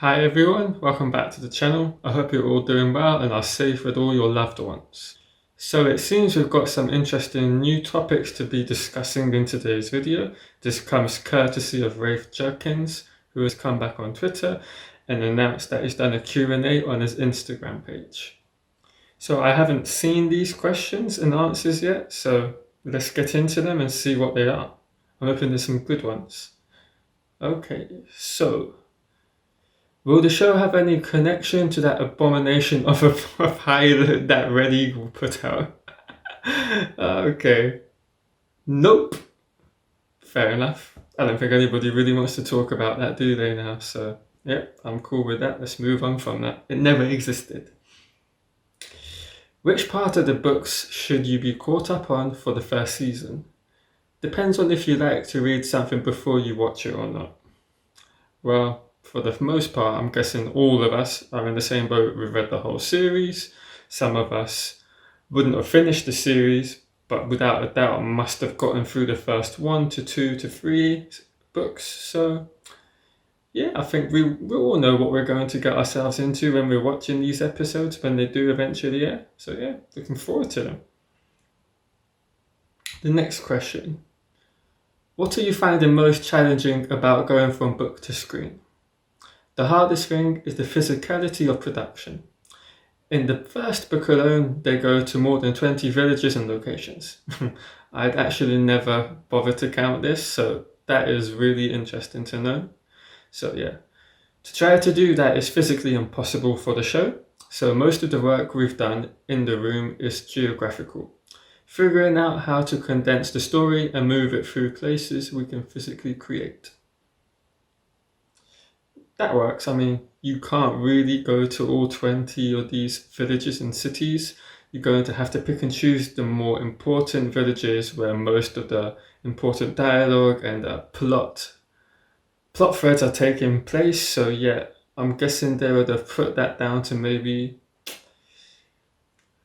Hi everyone, welcome back to the channel. I hope you're all doing well and are safe with all your loved ones. So it seems we've got some interesting new topics to be discussing in today's video. This comes courtesy of Rafe Judkins, who has come back on Twitter and announced that he's done a Q&A on his Instagram page. So I haven't seen these questions and answers yet, so let's get into them and see what they are. I'm hoping there's some good ones. Okay, so will the show have any connection to that abomination of a pilot that Red Eagle put out? Okay. Nope. Fair enough. I don't think anybody really wants to talk about that, do they now? So, yeah, I'm cool with that. Let's move on from that. It never existed. Which part of the books should you be caught up on for the first season? Depends on if you like to read something before you watch it or not. Well, for the most part, I'm guessing all of us are in the same boat. We've read the whole series. Some of us wouldn't have finished the series, but without a doubt must have gotten through the first 1 to 2 to 3 books. So, yeah, I think we all know what we're going to get ourselves into when we're watching these episodes when they do eventually air. So, yeah, looking forward to them. The next question. What are you finding most challenging about going from book to screen? The hardest thing is the physicality of production. In the first book alone, they go to more than 20 villages and locations. I'd actually never bothered to count this, so that is really interesting to know. So yeah, to try to do that is physically impossible for the show, so most of the work we've done in the room is geographical. Figuring out how to condense the story and move it through places we can physically create. That works. I mean, you can't really go to all 20 of these villages and cities. You're going to have to pick and choose the more important villages where most of the important dialogue and plot threads are taking place. So yeah, I'm guessing they would have put that down to maybe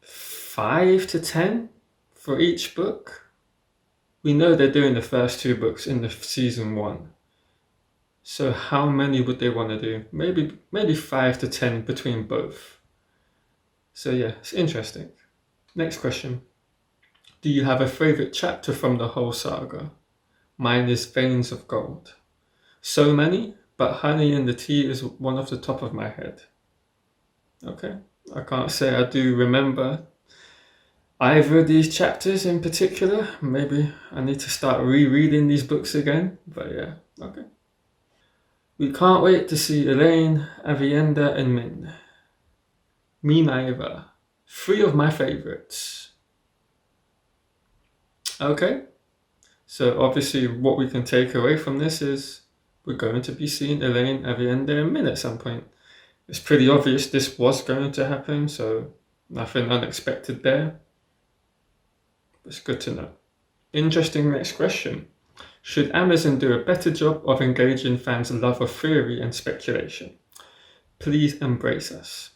5 to 10 for each book. We know they're doing the first 2 books in the season 1. So how many would they want to do? Maybe 5 to 10 between both. So yeah, it's interesting. Next question. Do you have a favorite chapter from the whole saga? Mine is Veins of Gold. So many, but Honey in the Tea is one off the top of my head. Okay, I can't say I do remember either of these chapters in particular. Maybe I need to start rereading these books again, but yeah, okay. We can't wait to see Elaine, Avienda, and Min. Me neither. 3 of my favorites. Okay, so obviously what we can take away from this is we're going to be seeing Elaine, Avienda, and Min at some point. It's pretty obvious this was going to happen, so nothing unexpected there. It's good to know. Interesting next question. Should Amazon do a better job of engaging fans' love of theory and speculation? Please embrace us.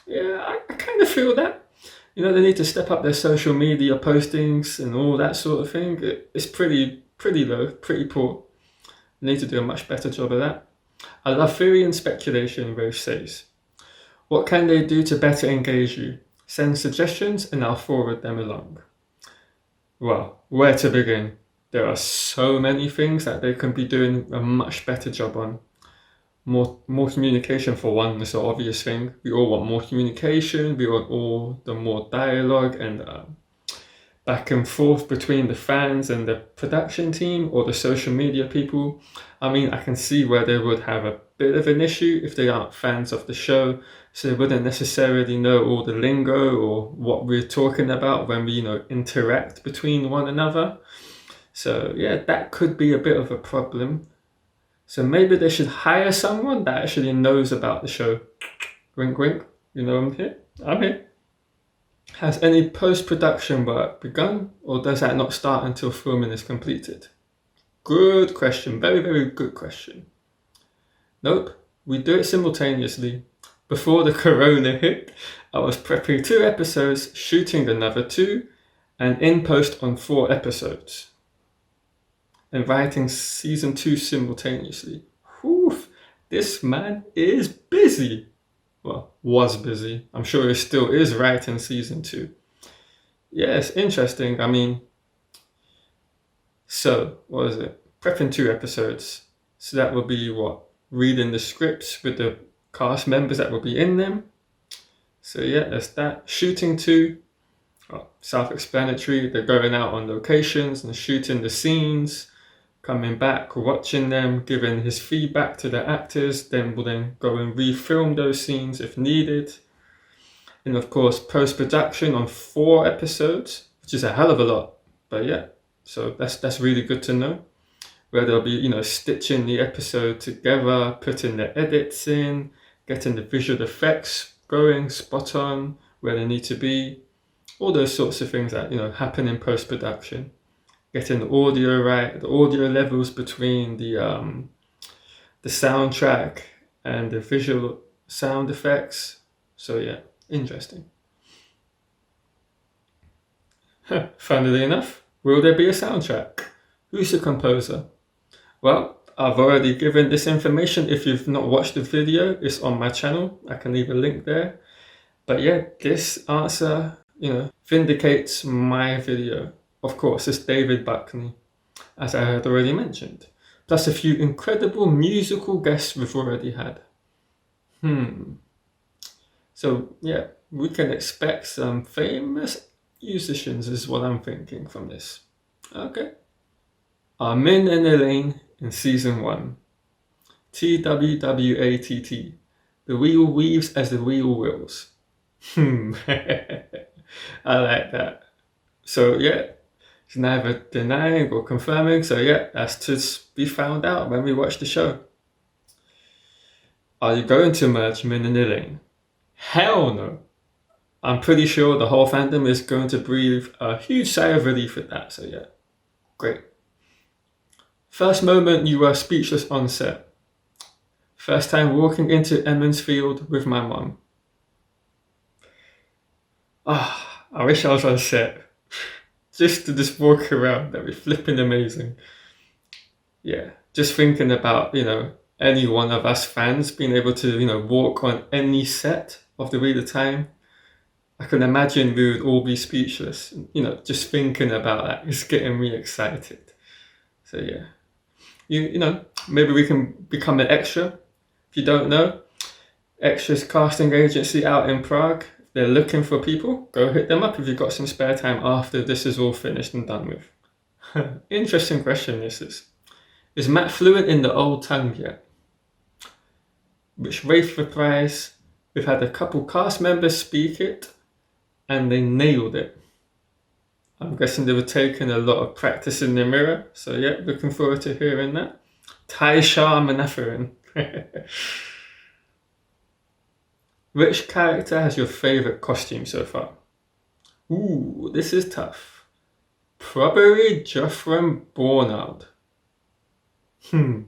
Yeah, I kind of feel that. You know, they need to step up their social media postings and all that sort of thing. It's pretty low, pretty poor. They need to do a much better job of that. I love theory and speculation, Rafe says. What can they do to better engage you? Send suggestions and I'll forward them along. Well, where to begin? There are so many things that they can be doing a much better job on. More communication for one is an obvious thing. We all want more communication. We want all the more dialogue and back and forth between the fans and the production team or the social media people. I mean, I can see where they would have a bit of an issue if they aren't fans of the show, so they wouldn't necessarily know all the lingo or what we're talking about when we, interact between one another. So yeah, that could be a bit of a problem. So maybe they should hire someone that actually knows about the show. Wink, wink. I'm here. I'm here. Has any post-production work begun, or does that not start until filming is completed? Good question. Very, very good question. Nope. We do it simultaneously. Before the corona hit, I was prepping 2 episodes, shooting another 2, and in post on 4 episodes. And writing season 2 simultaneously. Whew, This man is busy. Well, was busy. I'm sure he still is writing season 2. Yeah, it's interesting. I mean, so what is it? Prepping 2 episodes. So that will be what? Reading the scripts with the cast members that will be in them. So yeah, that's that. Shooting 2. Well, self-explanatory. They're going out on locations and shooting the scenes, coming back, watching them, giving his feedback to the actors, then will then go and refilm those scenes if needed. And of course, post-production on 4 episodes, which is a hell of a lot. But yeah, so that's really good to know. Where they'll be, stitching the episode together, putting the edits in, getting the visual effects going spot on where they need to be, all those sorts of things that happen in post-production. Getting the audio right, the audio levels between the soundtrack and the visual sound effects. So yeah, interesting. Funnily enough, will there be a soundtrack? Who's the composer? Well, I've already given this information. If you've not watched the video, it's on my channel. I can leave a link there. But yeah, this answer, vindicates my video. Of course, it's David Buckney, as I had already mentioned. Plus a few incredible musical guests we've already had. So yeah, we can expect some famous musicians is what I'm thinking from this. Okay. Armin and Elaine in season 1. TWWATT. The wheel weaves as the wheel wills. I like that. So yeah, it's neither denying or confirming. So yeah, that's to be found out when we watch the show. Are you going to merge Min and Elaine? Hell no. I'm pretty sure the whole fandom is going to breathe a huge sigh of relief at that. So yeah, great. First moment you were speechless on set. First time walking into Emmons Field with my mum. I wish I was on set. Just to just walk around, that'd be flipping amazing. Yeah, just thinking about, any one of us fans being able to, walk on any set of the Wheel of Time. I can imagine we would all be speechless. Just thinking about that is getting me excited. So yeah. Maybe we can become an extra. If you don't know, Extras casting agency out in Prague. If they're looking for people, go hit them up if you've got some spare time after this is all finished and done with. Interesting question this is. Is Matt fluent in the old tongue yet? Which Rafe replies, we've had a couple cast members speak it and they nailed it. I'm guessing they were taking a lot of practice in the mirror. So yeah, looking forward to hearing that. Taisha Manafarin. Which character has your favourite costume so far? Ooh, this is tough. Probably Joffrey Bornard. You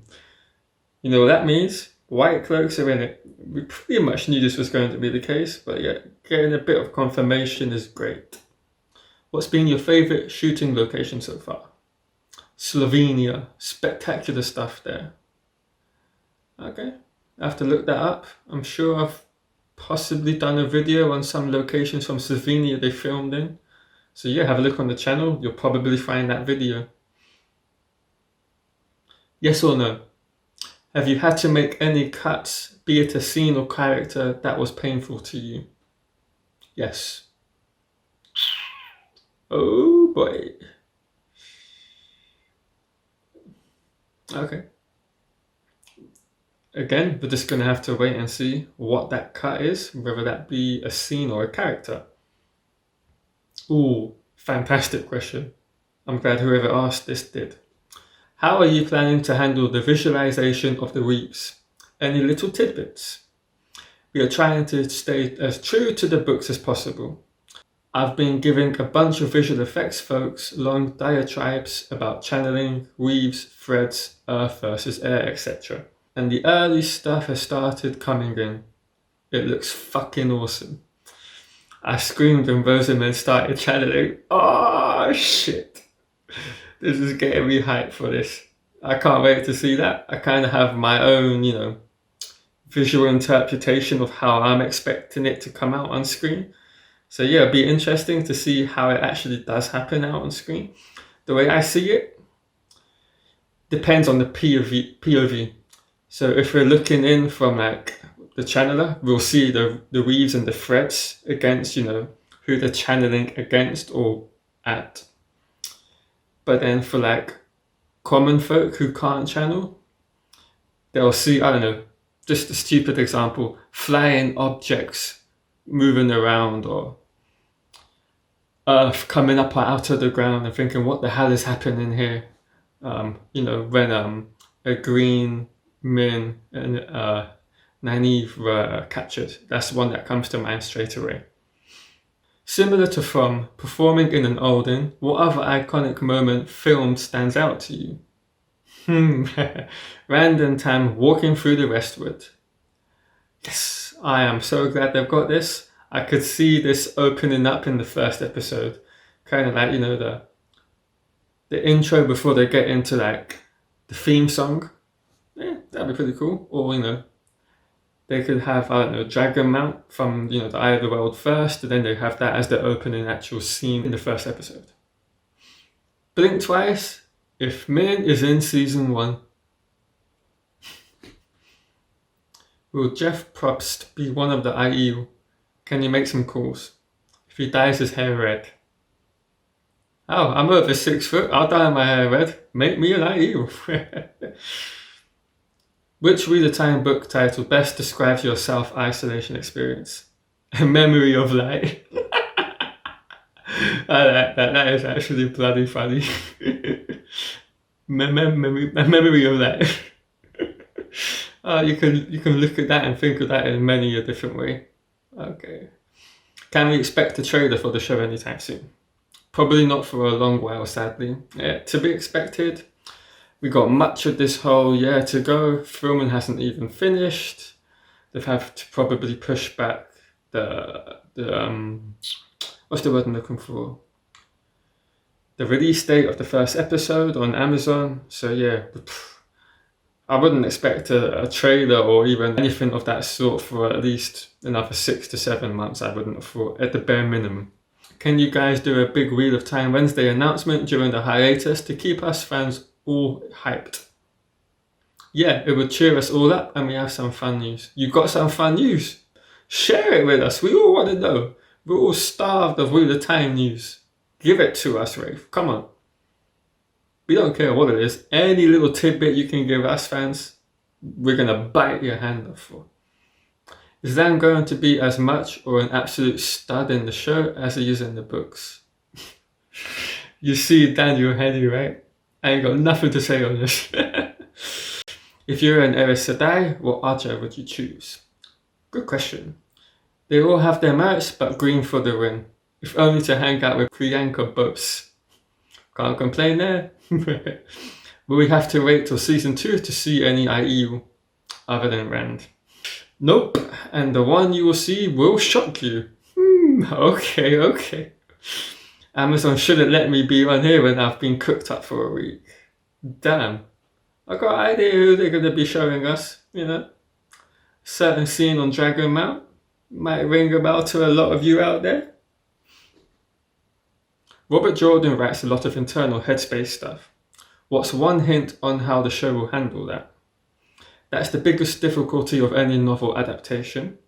know what that means? White cloaks are in it. We pretty much knew this was going to be the case, but yeah, getting a bit of confirmation is great. What's been your favourite shooting location so far? Slovenia. Spectacular stuff there. Okay, I have to look that up. I'm sure I've possibly done a video on some locations from Slovenia they filmed in. So yeah, have a look on the channel. You'll probably find that video. Yes or no? Have you had to make any cuts, be it a scene or character, that was painful to you? Yes. Oh boy. Okay. Again, we're just going to have to wait and see what that cut is, whether that be a scene or a character. Ooh, fantastic question. I'm glad whoever asked this did. How are you planning to handle the visualization of the weeps? Any little tidbits? We are trying to stay as true to the books as possible. I've been giving a bunch of visual effects folks long diatribes about channeling, weaves, threads, earth versus air, etc. And the early stuff has started coming in. It looks fucking awesome. I screamed when Rosamund started channeling. Oh shit. This is getting me hyped for this. I can't wait to see that. I kind of have my own, visual interpretation of how I'm expecting it to come out on screen. So yeah, it'd be interesting to see how it actually does happen out on screen. The way I see it depends on the POV. So if we're looking in from like the channeler, we'll see the weaves and the threads against, who they're channeling against or at. But then for like common folk who can't channel, they'll see, I don't know, just a stupid example, flying objects moving around, or earth coming up out of the ground, and thinking, what the hell is happening here? When a green Min and Nynaeve were captured. That's one that comes to mind straight away. Similar to From, performing in an Olden, what other iconic moment filmed stands out to you? Rand and Tam walking through the Westwood. Yes, I am so glad they've got this. I could see this opening up in the first episode. Kind of like, the intro before they get into like the theme song. Yeah, that'd be pretty cool. Or, they could have, I don't know, Dragon Mount from, the Eye of the World first, and then they have that as the opening actual scene in the first episode. Blink twice if Min is in season 1. Will Jeff Probst be one of the IEU? Can you make some calls? If he dyes his hair red. Oh, I'm over 6 foot. I'll dye my hair red. Make me an IEU. Which Read a Time book title best describes your self-isolation experience? A Memory of Light. I like that. That is actually bloody funny. Memory of Light. You can look at that and think of that in many a different way. Okay. Can we expect a trailer for the show anytime soon? Probably not for a long while, sadly. Yeah, to be expected. We got much of this whole year to go. Filming hasn't even finished. They've had to probably push back the what's the word I'm looking for? The release date of the first episode on Amazon. So yeah, I wouldn't expect a trailer or even anything of that sort for at least another 6 to 7 months. I wouldn't have thought, at the bare minimum. Can you guys do a big Wheel of Time Wednesday announcement during the hiatus to keep us fans all hyped? Yeah, it would cheer us all up, and we have some fun news. You got some fun news? Share it with us. We all want to know. We're all starved of Wheel of Time news. Give it to us, Rafe. Come on. We don't care what it is. Any little tidbit you can give us fans, we're going to bite your hand off for. Is Dan going to be as much or an absolute stud in the show as he is in the books? You see Daniel Henry, right? I ain't got nothing to say on this. If you're an Aes Sedai, what Archer would you choose? Good question. They all have their merits, but green for the win. If only to hang out with Priyanka Bose. Can't complain there. Will we have to wait till season 2 to see any IEU other than Rand? Nope, and the one you will see will shock you. Okay. Amazon shouldn't let me be on here when I've been cooked up for a week. Damn. I got an idea who they're going to be showing us, Certain scene on Dragon Mount might ring a bell to a lot of you out there. Robert Jordan writes a lot of internal headspace stuff. What's one hint on how the show will handle that? That's the biggest difficulty of any novel adaptation.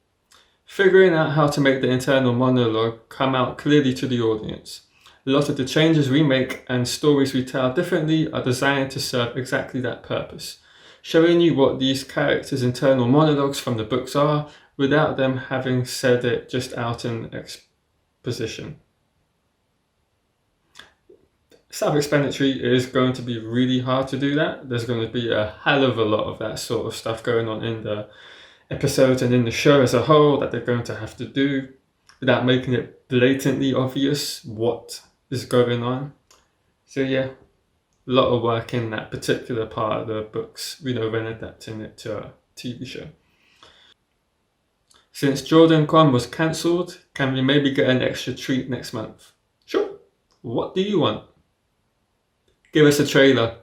Figuring out how to make the internal monologue come out clearly to the audience. A lot of the changes we make and stories we tell differently are designed to serve exactly that purpose, showing you what these characters' internal monologues from the books are without them having said it just out in exposition. Self-explanatory is going to be really hard to do that. There's going to be a hell of a lot of that sort of stuff going on in the episodes and in the show as a whole that they're going to have to do without making it blatantly obvious what is going on. So yeah, a lot of work in that particular part of the books, when adapting it to a TV show. Since Jordan Con was cancelled, can we maybe get an extra treat next month? Sure. What do you want? Give us a trailer.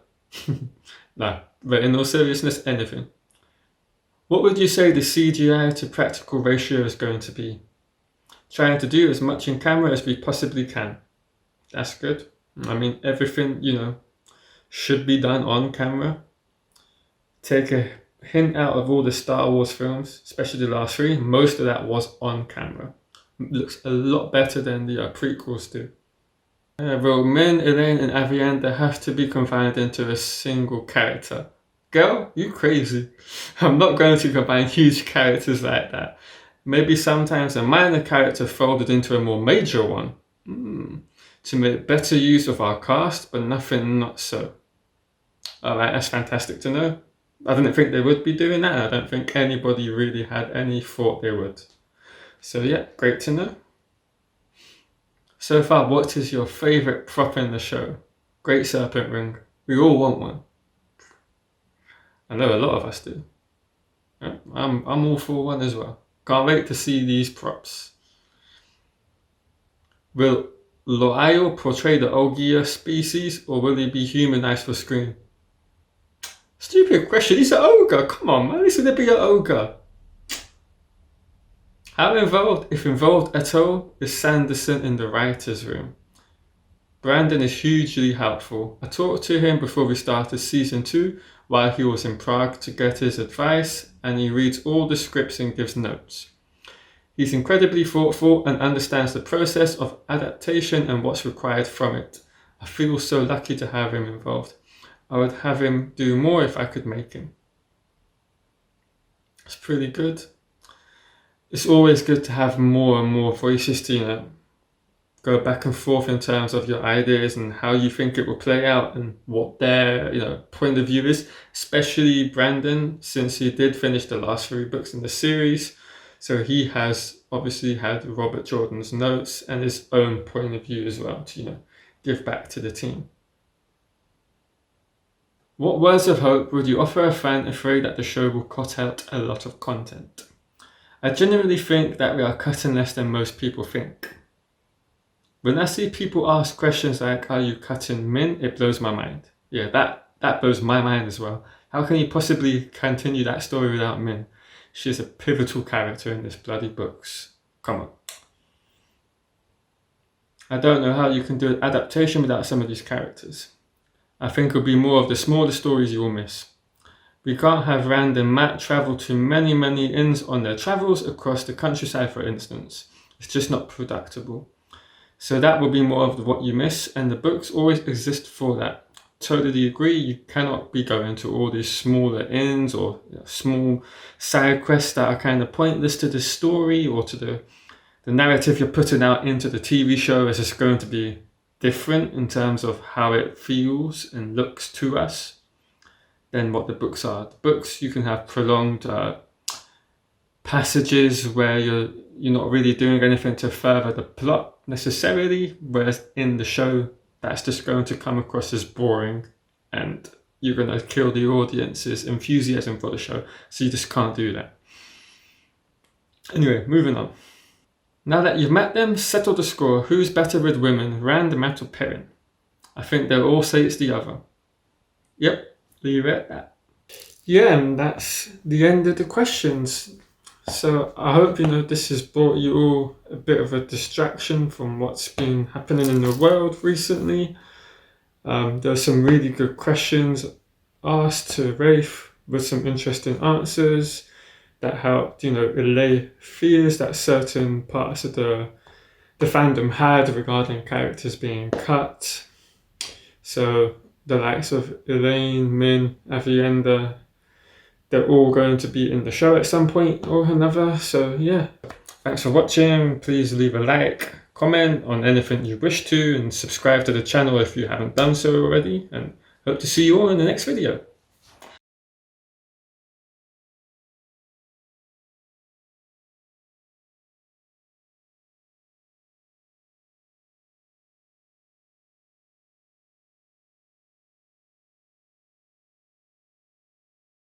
No, but in all seriousness, anything. What would you say the CGI to practical ratio is going to be? Trying to do as much in camera as we possibly can. That's good. I mean, everything, should be done on camera. Take a hint out of all the Star Wars films, especially the last three. Most of that was on camera. It looks a lot better than the prequels do. Will Min, Elaine, and Avienda have to be confined into a single character? Girl, you crazy. I'm not going to combine huge characters like that. Maybe sometimes a minor character folded into a more major one. To make better use of our cast, but nothing not so. Alright, that's fantastic to know. I didn't think they would be doing that. I don't think anybody really had any thought they would. So yeah, great to know. So far, what is your favourite prop in the show? Great serpent ring. We all want one. I know a lot of us do. Yeah, I'm all for one as well. Can't wait to see these props. Will Loial portray the Ogia species, or will he be humanized for screen? Stupid question. He's an ogre. Come on, man. He's gonna be an ogre. How involved, if involved at all, is Sanderson in the writer's room? Brandon is hugely helpful. I talked to him before we started season 2 while he was in Prague to get his advice, and he reads all the scripts and gives notes. He's incredibly thoughtful and understands the process of adaptation and what's required from it. I feel so lucky to have him involved. I would have him do more if I could make him. It's pretty good. It's always good to have more and more voices to, go back and forth in terms of your ideas and how you think it will play out and what their, point of view is, especially Brandon, since he did finish the last 3 books in the series. So he has obviously had Robert Jordan's notes and his own point of view as well to, give back to the team. What words of hope would you offer a fan afraid that the show will cut out a lot of content? I genuinely think that we are cutting less than most people think. When I see people ask questions like, are you cutting Min? It blows my mind. Yeah, that blows my mind as well. How can you possibly continue that story without Min? She's a pivotal character in this bloody books. Come on. I don't know how you can do an adaptation without some of these characters. I think it'll be more of the smaller stories you will miss. We can't have Rand and Matt travel to many, many inns on their travels across the countryside, for instance. It's just not productable. So that will be more of what you miss, and the books always exist for that. Totally agree, you cannot be going to all these smaller inns or small side quests that are kind of pointless to the story or to the narrative you're putting out into the TV show. Is just going to be different in terms of how it feels and looks to us than what the books are. The books, you can have prolonged passages where you're not really doing anything to further the plot necessarily, whereas in the show, that's just going to come across as boring and you're going to kill the audience's enthusiasm for the show. So you just can't do that. Anyway, moving on. Now that you've met them, settle the score. Who's better with women, Rand, Matt, or Perrin? I think they'll all say it's the other. Yep, leave it at that. Yeah, and that's the end of the questions. So I hope this has brought you all a bit of a distraction from what's been happening in the world recently. There's some really good questions asked to Rafe with some interesting answers that helped, allay fears that certain parts of the fandom had regarding characters being cut. So the likes of Elaine, Min, Avienda, they're all going to be in the show at some point or another. So yeah, thanks for watching. Please leave a like, comment on anything you wish to, and subscribe to the channel if you haven't done so already. And hope to see you all in the next video.